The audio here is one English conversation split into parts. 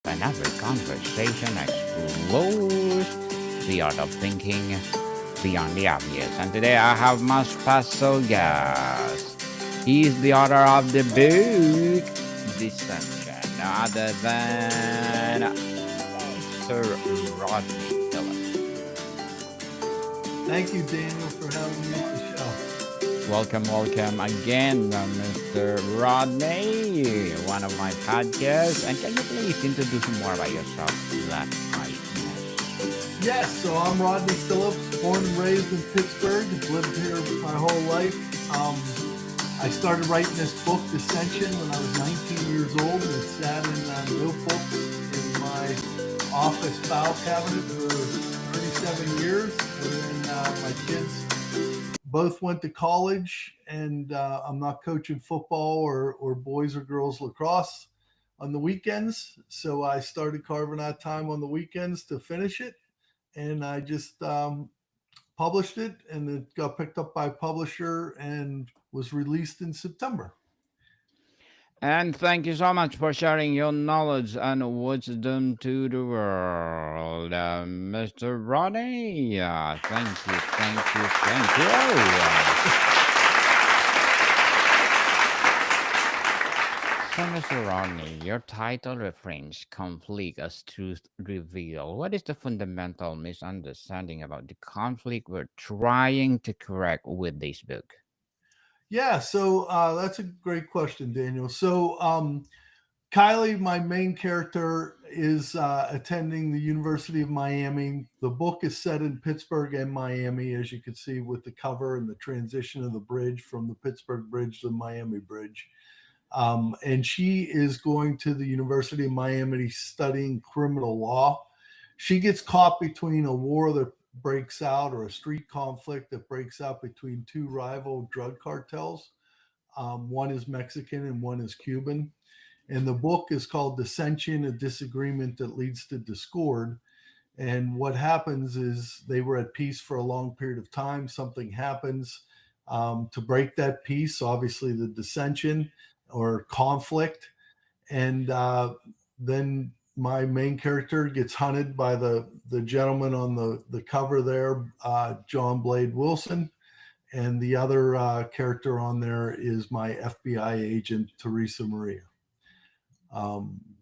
and every conversation explores the art of thinking beyond the obvious. And today I have my special guest. He's the author of the book Dissension, no other than Mr. Rodney Phillips. Thank you, Daniel, for having me at the show. Welcome again, Mr. Rodney, one of my podcasts. And can you please introduce more about yourself? That I miss. Yes, so I'm Rodney Phillips, born and raised in Pittsburgh, lived here my whole life. I started writing this book, Dissension, when I was 19 years old, and it sat in notebooks in my office file cabinet for 37 years. And then my kids both went to college, and I'm not coaching football or boys or girls lacrosse on the weekends. So I started carving out time on the weekends to finish it. And I just published it, and it got picked up by a publisher and was released in September. And thank you so much for sharing your knowledge and wisdom to the world, Mr. Rodney. Thank you. So, Mr. Rodney, your title refrains conflict as truth revealed. What is the fundamental misunderstanding about the conflict we're trying to correct with this book? Yeah, so that's a great question, Daniel. So Kylie, my main character, is attending the University of Miami. The book is set in Pittsburgh and Miami, as you can see with the cover and the transition of the bridge from the Pittsburgh Bridge to the Miami Bridge. And she is going to the University of Miami studying criminal law. She gets caught between a war that breaks out, or a street conflict that breaks out between two rival drug cartels. One is Mexican and one is Cuban. And the book is called Dissension, a disagreement that leads to discord. And what happens is they were at peace for a long period of time. Something happens to break that peace, obviously the dissension or conflict. And then my main character gets hunted by the gentleman on the cover there, John Blade Wilson. And the other character on there is my FBI agent, Teresa Maria.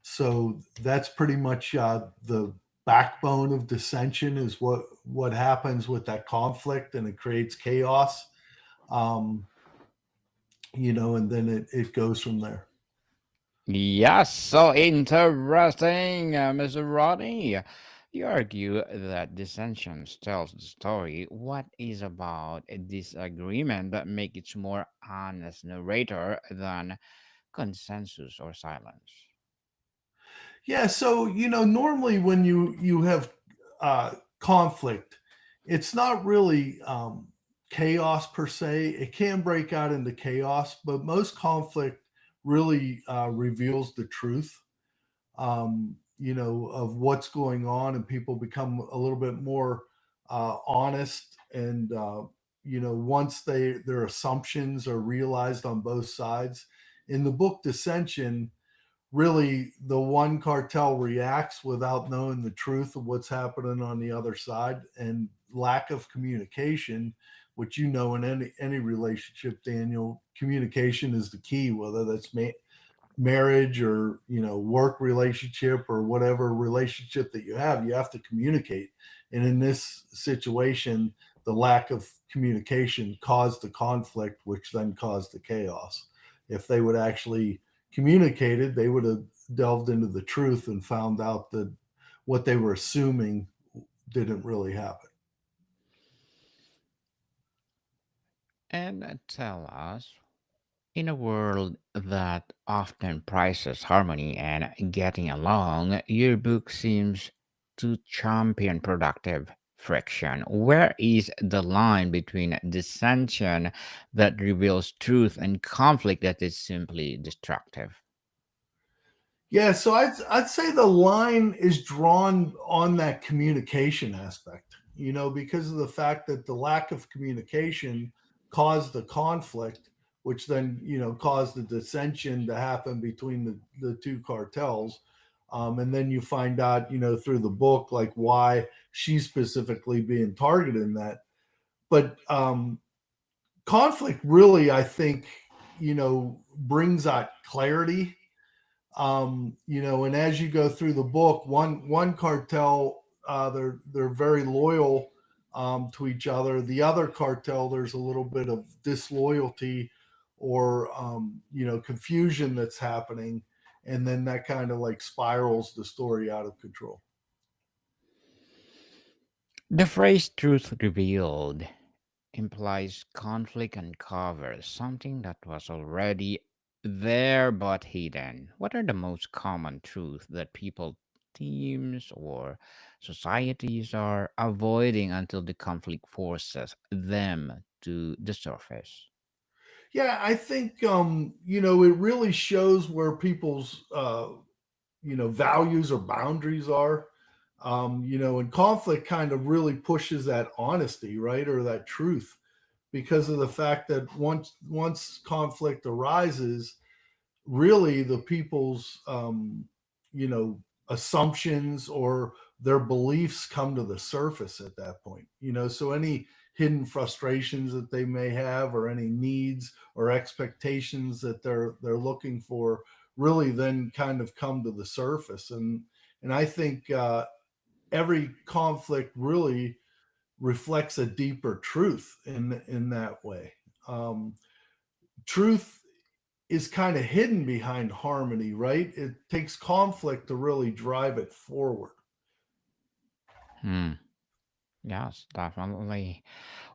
So that's pretty much the backbone of dissension, is what happens with that conflict, and it creates chaos. Um, and then it goes from there. Yes, so interesting, Mr. Rodney. You argue that dissension tells the story. What is about a disagreement that makes it more honest narrator than consensus or silence? Yeah, so normally when you have conflict, it's not really chaos per se. It can break out into chaos, but most conflict really reveals the truth, of what's going on, and people become a little bit more honest. And once their assumptions are realized on both sides. In the book Dissension, really the one cartel reacts without knowing the truth of what's happening on the other side, and lack of communication, which in any relationship, Daniel, communication is the key, whether that's marriage or work relationship or whatever relationship that you have to communicate. And in this situation, the lack of communication caused the conflict, which then caused the chaos. If they would actually communicated, they would have delved into the truth and found out that what they were assuming didn't really happen. And tell us, in a world that often prizes harmony and getting along, your book seems to champion productive friction. Where is the line between dissension that reveals truth and conflict that is simply destructive? Yeah, so I'd say the line is drawn on that communication aspect, because of the fact that the lack of communication caused the conflict, which then, caused the dissension to happen between the two cartels. And then you find out, through the book, like why she's specifically being targeted in that. But conflict really, I think, brings out clarity. And as you go through the book, one cartel, they're very loyal to each other. The other cartel, there's a little bit of disloyalty or confusion that's happening, and then that kind of like spirals the story out of control. The phrase truth revealed implies conflict uncovers something that was already there but hidden. What are the most common truths that people, teams, or societies are avoiding until the conflict forces them to the surface? Yeah, I think it really shows where people's values or boundaries are. And conflict kind of really pushes that honesty, right, or that truth, because of the fact that once conflict arises, really the people's you know assumptions or their beliefs come to the surface at that point. So any hidden frustrations that they may have, or any needs or expectations that they're looking for, really then kind of come to the surface. And I think every conflict really reflects a deeper truth in that way. Truth is kind of hidden behind harmony, right? It takes conflict to really drive it forward. Hmm. Yes, definitely.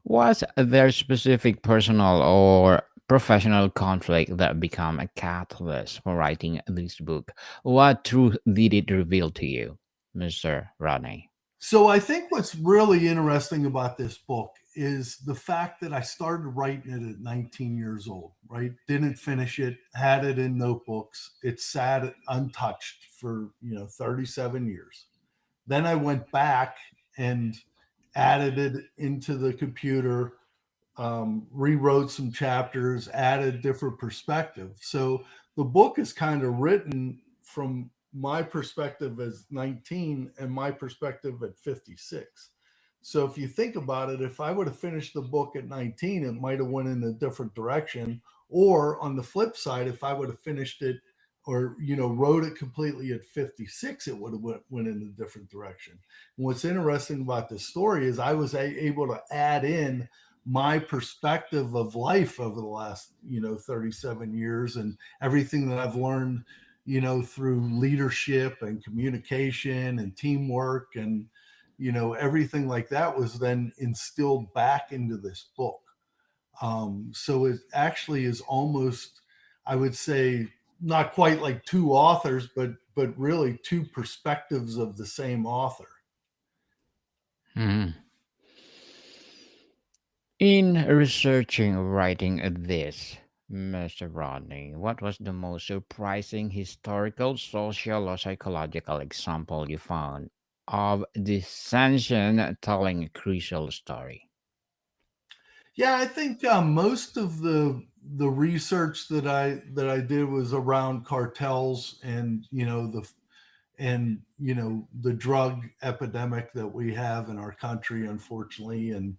Was there specific personal or professional conflict that became a catalyst for writing this book? What truth did it reveal to you, Mr. Rodney? So I think what's really interesting about this book is the fact that I started writing it at 19 years old, right? Didn't finish it, had it in notebooks. It sat untouched for, 37 years. Then I went back and added it into the computer, rewrote some chapters, added different perspectives. So the book is kind of written from my perspective as 19 and my perspective at 56. So if you think about it, if I would have finished the book at 19, it might have went in a different direction. Or on the flip side, if I would have finished it or wrote it completely at 56, it would have went in a different direction. And what's interesting about this story is I was able to add in my perspective of life over the last 37 years, and everything that I've learned through leadership and communication and teamwork, and everything like that was then instilled back into this book. So it actually is almost, I would say, not quite like two authors, but really two perspectives of the same author. Mhm. In researching writing this, Mr. Rodney, what was the most surprising historical, social, or psychological example you found of dissension telling a crucial story? Yeah, I think most of the research that I did was around cartels and the drug epidemic that we have in our country, unfortunately. And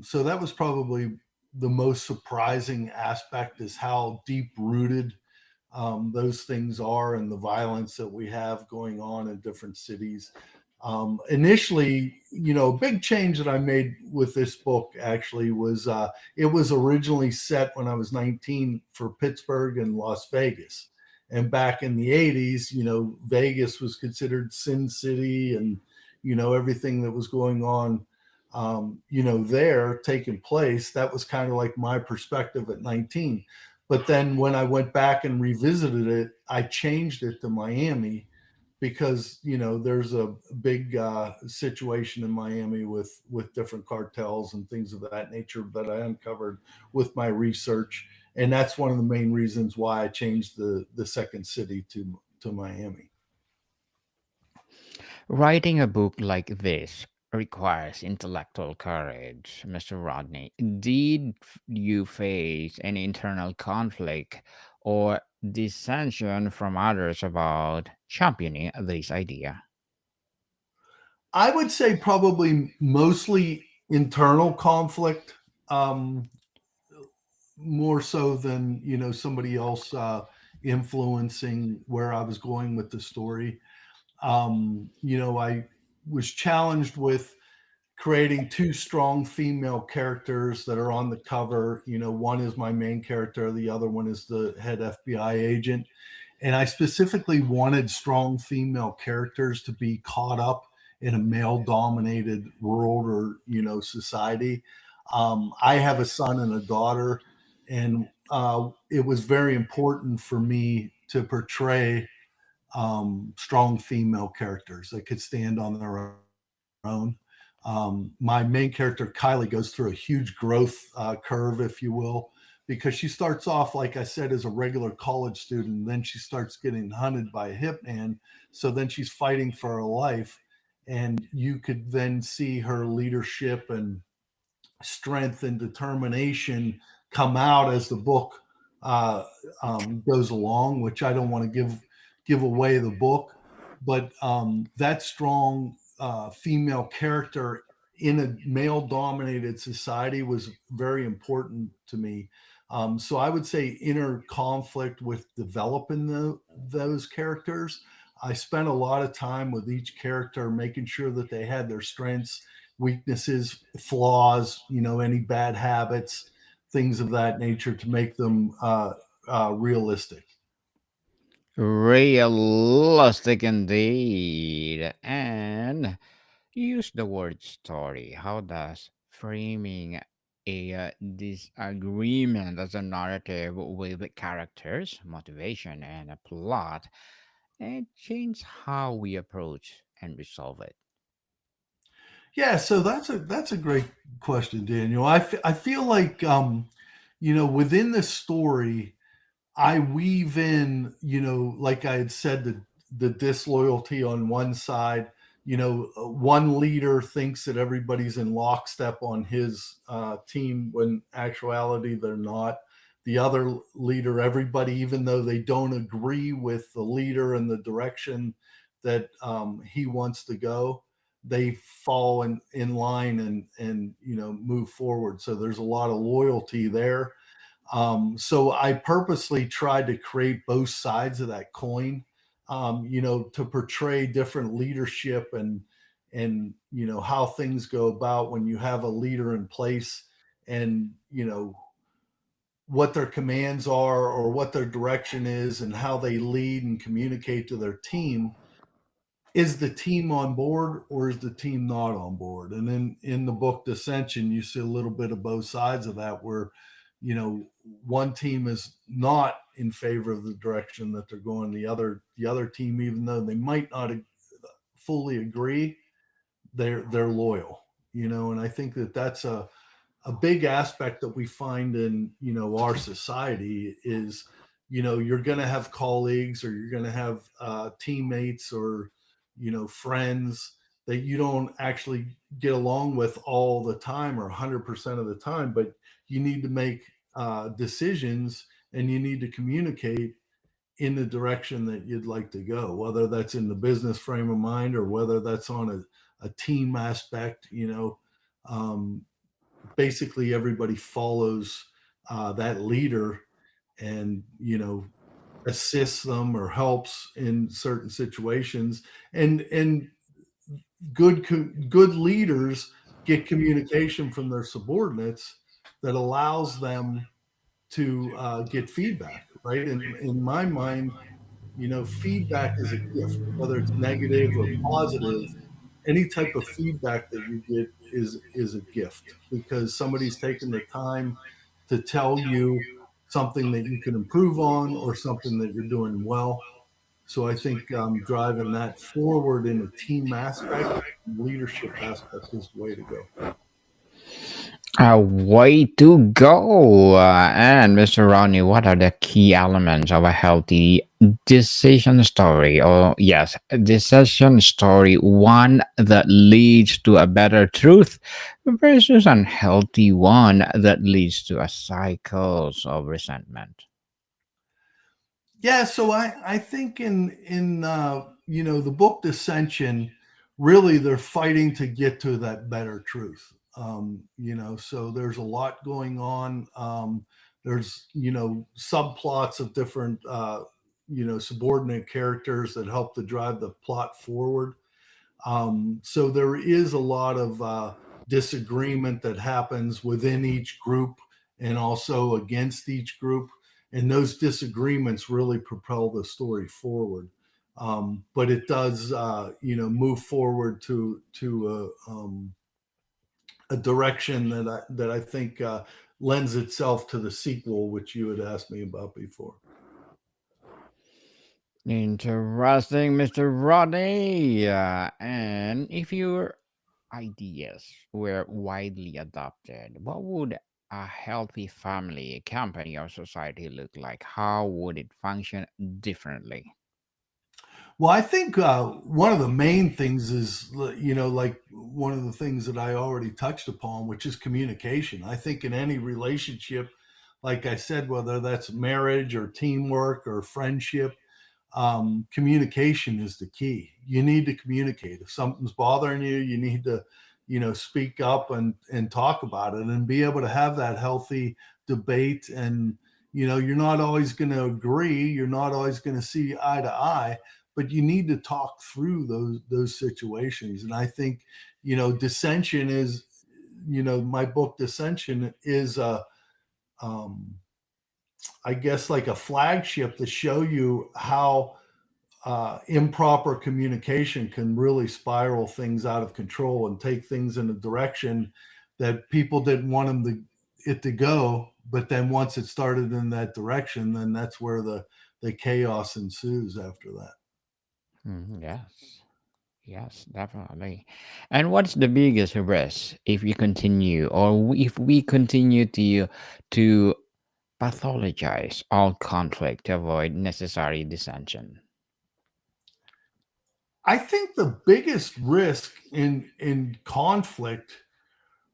so that was probably the most surprising aspect, is how deep rooted those things are, and the violence that we have going on in different cities. Initially, a big change that I made with this book actually was it was originally set when I was 19 for Pittsburgh and Las Vegas. And back in the 80s, Vegas was considered Sin City, and, everything that was going on, there taking place. That was kind of like my perspective at 19. But then when I went back and revisited it, I changed it to Miami, because there's a big situation in Miami with different cartels and things of that nature that I uncovered with my research, and that's one of the main reasons why I changed the second city to Miami. Writing a book like this requires intellectual courage, Mr. Rodney. Did you face any internal conflict or dissension from others about championing this idea? I would say probably mostly internal conflict, um, more so than somebody else influencing where I was going with the story. I was challenged with creating two strong female characters that are on the cover. One is my main character, the other one is the head FBI agent. And I specifically wanted strong female characters to be caught up in a male dominated world or, society. I have a son and a daughter, and it was very important for me to portray strong female characters that could stand on their own. My main character, Kylie, goes through a huge growth curve, if you will, because she starts off, like I said, as a regular college student. And then she starts getting hunted by a hitman. So then she's fighting for her life. And you could then see her leadership and strength and determination come out as the book uh, goes along. Which I don't want to give away the book, but that strong female character in a male dominated society was very important to me. So I would say inner conflict with developing those characters. I spent a lot of time with each character, making sure that they had their strengths, weaknesses, flaws, any bad habits, things of that nature to make them realistic. Realistic indeed. And use the word story. How does framing a disagreement as a narrative with characters, motivation, and a plot and change how we approach and resolve it? Yeah, so that's a great question, Daniel. I feel like within the story, I weave in, like I had said, the disloyalty on one side. One leader thinks that everybody's in lockstep on his team when actuality they're not. The other leader, everybody, even though they don't agree with the leader and the direction that he wants to go, they fall in line and move forward. So there's a lot of loyalty there. So I purposely tried to create both sides of that coin, to portray different leadership and how things go about when you have a leader in place, and what their commands are or what their direction is and how they lead and communicate to their team. Is the team on board or is the team not on board? And then in the book Dissension, you see a little bit of both sides of that, where one team is not in favor of the direction that they're going. The other team, even though they might not fully agree, they're loyal. And I think that that's a big aspect that we find in our society is, you're going to have colleagues, or you're going to have teammates, or friends that you don't actually get along with all the time or 100% of the time, but you need to make decisions, and you need to communicate in the direction that you'd like to go, whether that's in the business frame of mind or whether that's on a team aspect. Um, Basically everybody follows that leader, and assists them or helps in certain situations. And good leaders get communication from their subordinates that allows them to get feedback, right? In my mind, feedback is a gift, whether it's negative or positive. Any type of feedback that you get is a gift, because somebody's taken the time to tell you something that you can improve on or something that you're doing well. So I think driving that forward in a team aspect, leadership aspect, is the way to go. A way to go. And Mr. Ronnie, what are the key elements of a healthy decision story? Or, yes, a decision story, one that leads to a better truth versus an unhealthy one that leads to a cycles of resentment. Yeah, so I think in the book Dissension, really they're fighting to get to that better truth. So there's a lot going on. There's subplots of different subordinate characters that help to drive the plot forward. So there is a lot of disagreement that happens within each group and also against each group. And those disagreements really propel the story forward. But it does, move forward to a direction that I think lends itself to the sequel, which you had asked me about before. Interesting, Mr. Rodney. And if your ideas were widely adopted, what would a healthy family, company, or society look like? How would it function differently? Well, I think one of the main things is, like one of the things that I already touched upon, which is communication. I think in any relationship, like I said, whether that's marriage or teamwork or friendship, communication is the key. You need to communicate. If something's bothering you, you need to, speak up and talk about it and be able to have that healthy debate. And you're not always going to agree. You're not always going to see eye to eye, but you need to talk through those situations. And I think, dissension is, my book Dissension is um, I guess like a flagship to show you how improper communication can really spiral things out of control and take things in a direction that people didn't want it to go. But then once it started in that direction, then that's where the chaos ensues after that. Yes. Yes, definitely. And what's the biggest risk if you continue, or if we continue to pathologize all conflict to avoid necessary dissension? I think the biggest risk in conflict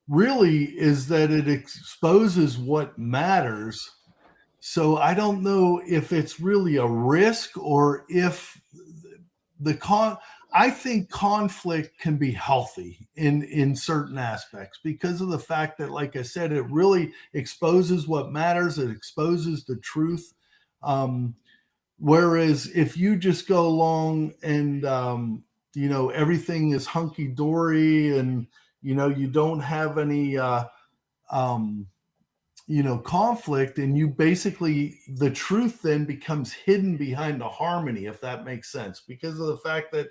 really is that it exposes what matters. So I don't know if it's really a risk or if the con I think conflict can be healthy in certain aspects because of the fact that, like I said, it really exposes what matters, it exposes the truth. Whereas if you just go along and everything is hunky dory, and you don't have any um, conflict, and you basically, the truth then becomes hidden behind the harmony, if that makes sense, because of the fact that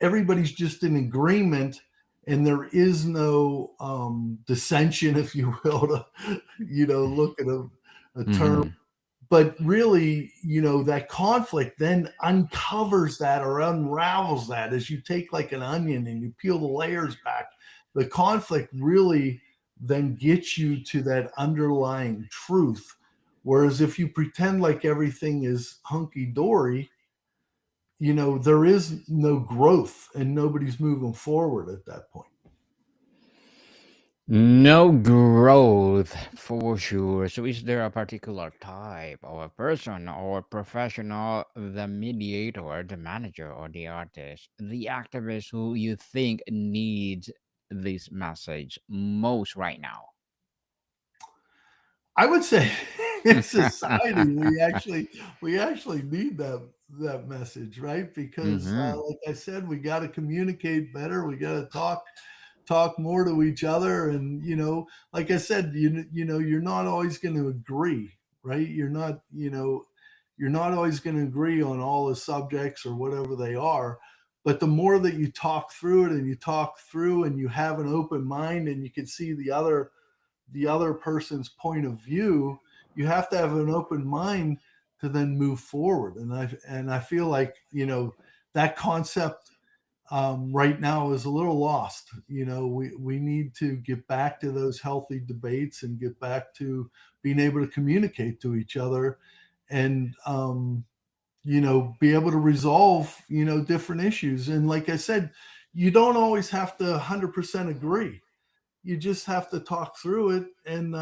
everybody's just in agreement and there is no dissension, if you will, to look at a term. Mm-hmm. But really, that conflict then uncovers that or unravels that as you take like an onion and you peel the layers back. The conflict really then gets you to that underlying truth. Whereas if you pretend like everything is hunky dory, there is no growth and nobody's moving forward at that point. No growth for sure. So, is there a particular type of a person or professional, the mediator, the manager, or the artist, the activist who you think needs this message most right now? I would say in society we actually need that message, right? Because Mm-hmm. like I said, we got to communicate better. We got to talk more to each other, and like I said, you're not always going to agree, right? You're not always going to agree on all the subjects or whatever they are. But the more that you talk through it and you talk through and you have an open mind and you can see the other person's point of view, you have to have an open mind to then move forward. And I feel like that concept right now is a little lost. We need to get back to those healthy debates and get back to being able to communicate to each other and be able to resolve different issues. And like I said, you don't always have to 100% agree. You just have to talk through it and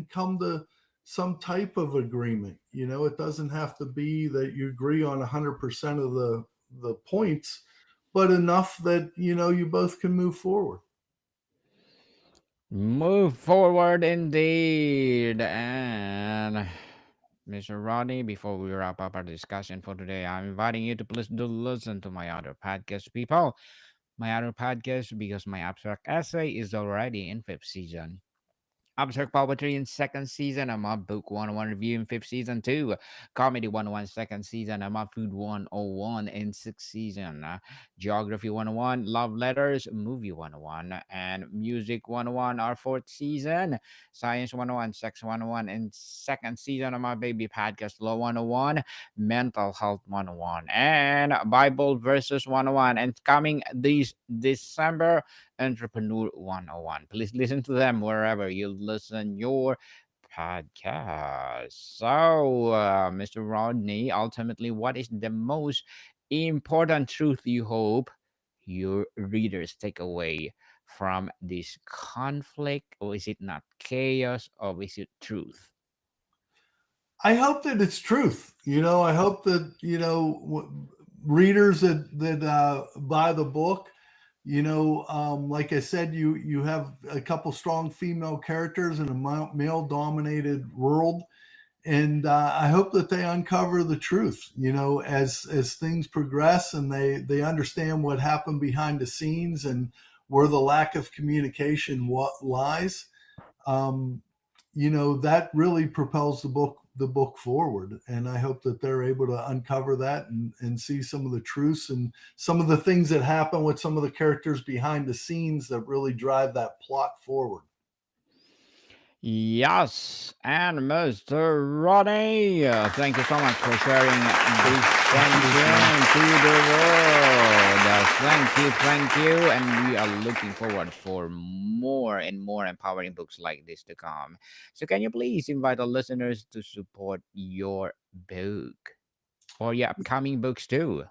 come to some type of agreement. It doesn't have to be that you agree on 100% of the points, but enough that you both can move forward. Move forward indeed. And Mr. Rodney, before we wrap up our discussion for today, I'm inviting you to please do listen to my other podcast, people. My other podcast, because my abstract essay is already in fifth season. Abstract Poetry in second season. I'm on Book 101 Review in fifth season too. Comedy 101 second season. I'm on Food 101 in sixth season. Geography 101, Love Letters, Movie 101, and Music 101 are fourth season. Science 101, Sex 101 in second season. I'm on Baby Podcast Law 101, Mental Health 101, and Bible Verses 101. And coming this December, Entrepreneur 101. Please listen to them wherever you listen your podcast. So, Mr. Rodney, ultimately, what is the most important truth you hope your readers take away from this conflict? Or is it not chaos, or is it truth? I hope that it's truth. I hope that readers that buy the book. Like I said, you have a couple strong female characters in a male dominated world, and I hope that they uncover the truth. As things progress and they understand what happened behind the scenes and where the lack of communication what lies. Um, that really propels the book forward, and I hope that they're able to uncover that and see some of the truths and some of the things that happen with some of the characters behind the scenes that really drive that plot forward. Yes, and Mr. Rodney, thank you so much for sharing this engine to the world. Thank you, and we are looking forward for more and more empowering books like this to come. So, can you please invite the listeners to support your book or your upcoming books too?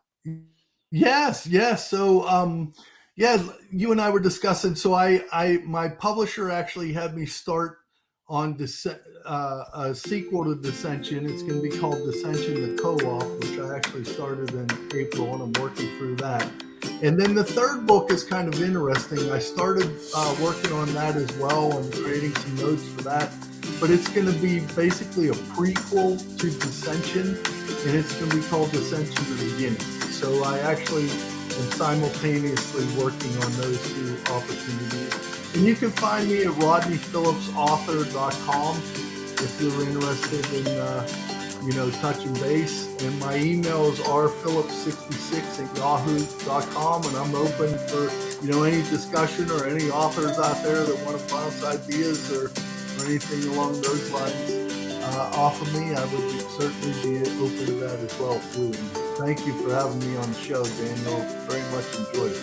Yes, yes. So, yeah, you and I were discussing. So, my publisher actually had me start on a sequel to Dissension. It's going to be called Dissension: The Co-op, which I actually started in April, and I'm working through that. And then the third book is kind of interesting. I started working on that as well and creating some notes for that. But it's going to be basically a prequel to Dissension, and it's going to be called Dissension to the Beginning. So I actually am simultaneously working on those two opportunities. And you can find me at rodneyphillipsauthor.com if you're interested in, touching base. And my email is rphillips66@yahoo.com, and I'm open for, any discussion or any authors out there that want to bounce ideas or anything along those lines off of me. I would certainly be open to that as well too. And thank you for having me on the show, Daniel. Very much enjoyed it.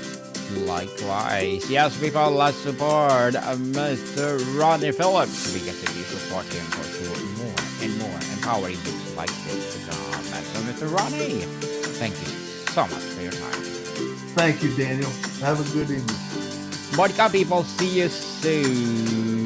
Likewise. Yes, people, let's support Mr. Rodney Phillips because if you support him for sure, more and more empowering books like this to come. And so, Mr. Rodney, thank you so much for your time. Thank you, Daniel. Have a good evening. Vodka people, see you soon.